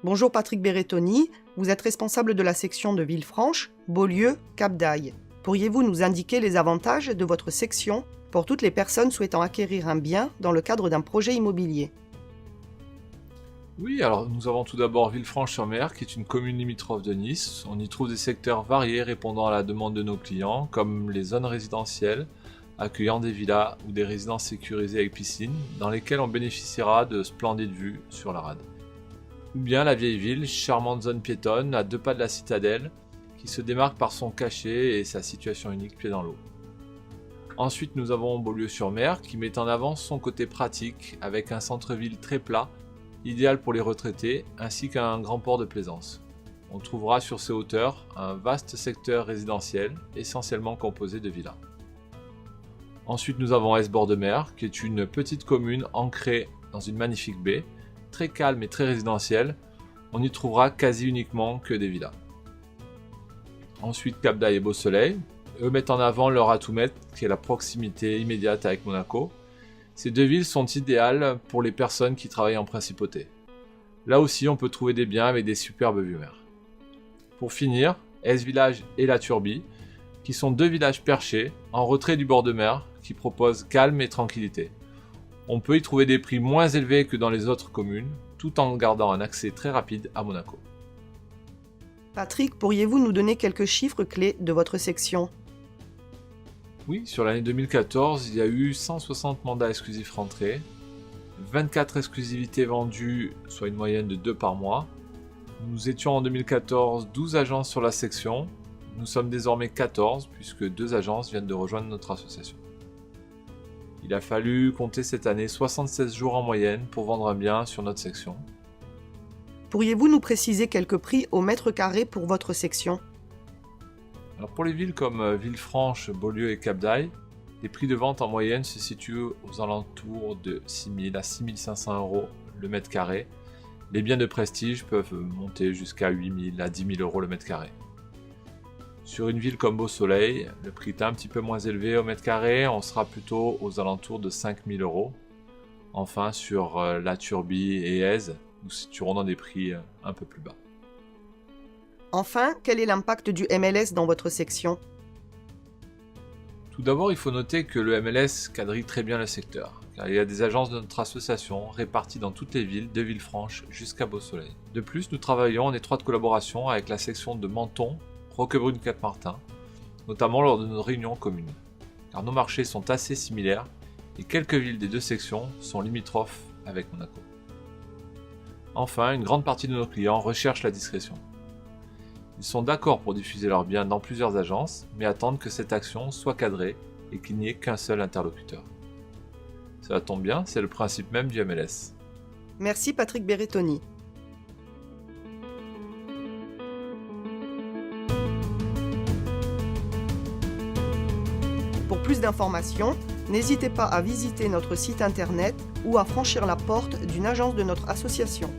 Bonjour Patrick Berrettoni, vous êtes responsable de la section de Villefranche, Beaulieu, Cap d'Aille. Pourriez-vous nous indiquer les avantages de votre section pour toutes les personnes souhaitant acquérir un bien dans le cadre d'un projet immobilier? Oui, alors nous avons tout d'abord Villefranche-sur-Mer, qui est une commune limitrophe de Nice. On y trouve des secteurs variés répondant à la demande de nos clients, comme les zones résidentielles, accueillant des villas ou des résidences sécurisées avec piscine, dans lesquelles on bénéficiera de splendides vues sur la rade. Ou bien la vieille ville, charmante zone piétonne à 2 pas de la citadelle, qui se démarque par son cachet et sa situation unique pied dans l'eau. Ensuite, nous avons Beaulieu-sur-Mer, qui met en avant son côté pratique, avec un centre-ville très plat, idéal pour les retraités, ainsi qu'un grand port de plaisance. On trouvera sur ces hauteurs un vaste secteur résidentiel, essentiellement composé de villas. Ensuite, nous avons Aise-Bord-de-Mer, qui est une petite commune ancrée dans une magnifique baie, très calme et très résidentielle. On y trouvera quasi uniquement que des villas. Ensuite, Cap d'Aille et Beau-Soleil. Eux mettent en avant leur atout maître, qui est la proximité immédiate avec Monaco. Ces deux villes sont idéales pour les personnes qui travaillent en principauté. Là aussi, on peut trouver des biens avec des superbes vues mer. Pour finir, Aise-Village et La Turbie, qui sont 2 villages perchés, en retrait du bord de mer, qui proposent calme et tranquillité. On peut y trouver des prix moins élevés que dans les autres communes, tout en gardant un accès très rapide à Monaco. Patrick, pourriez-vous nous donner quelques chiffres clés de votre section? Oui, sur l'année 2014, il y a eu 160 mandats exclusifs rentrés, 24 exclusivités vendues, soit une moyenne de 2 par mois. Nous étions en 2014 12 agences sur la section, nous sommes désormais 14 puisque 2 agences viennent de rejoindre notre association. Il a fallu compter cette année 76 jours en moyenne pour vendre un bien sur notre section. Pourriez-vous nous préciser quelques prix au mètre carré pour votre section? Alors pour les villes comme Villefranche, Beaulieu et Cap d'Aille, les prix de vente en moyenne se situent aux alentours de 6 000 à 6 500 euros le mètre carré. Les biens de prestige peuvent monter jusqu'à 8 000 à 10 000 euros le mètre carré. Sur une ville comme Beau-Soleil, le prix est un petit peu moins élevé au mètre carré, on sera plutôt aux alentours de 5 000 euros. Enfin, sur La Turbie et Aise, nous situerons dans des prix un peu plus bas. Enfin, quel est l'impact du MLS dans votre section? Tout d'abord, il faut noter que le MLS quadrille très bien le secteur, car il y a des agences de notre association réparties dans toutes les villes de Villefranche jusqu'à Beau-Soleil. De plus, nous travaillons en étroite collaboration avec la section de Menton, Roquebrune-Cap-Martin, notamment lors de nos réunions communes, car nos marchés sont assez similaires et quelques villes des 2 sections sont limitrophes avec Monaco. Enfin, une grande partie de nos clients recherchent la discrétion. Ils sont d'accord pour diffuser leurs biens dans plusieurs agences, mais attendent que cette action soit cadrée et qu'il n'y ait qu'un seul interlocuteur. Cela tombe bien, c'est le principe même du MLS. Merci Patrick Berrettoni. Pour plus d'informations, n'hésitez pas à visiter notre site internet ou à franchir la porte d'une agence de notre association.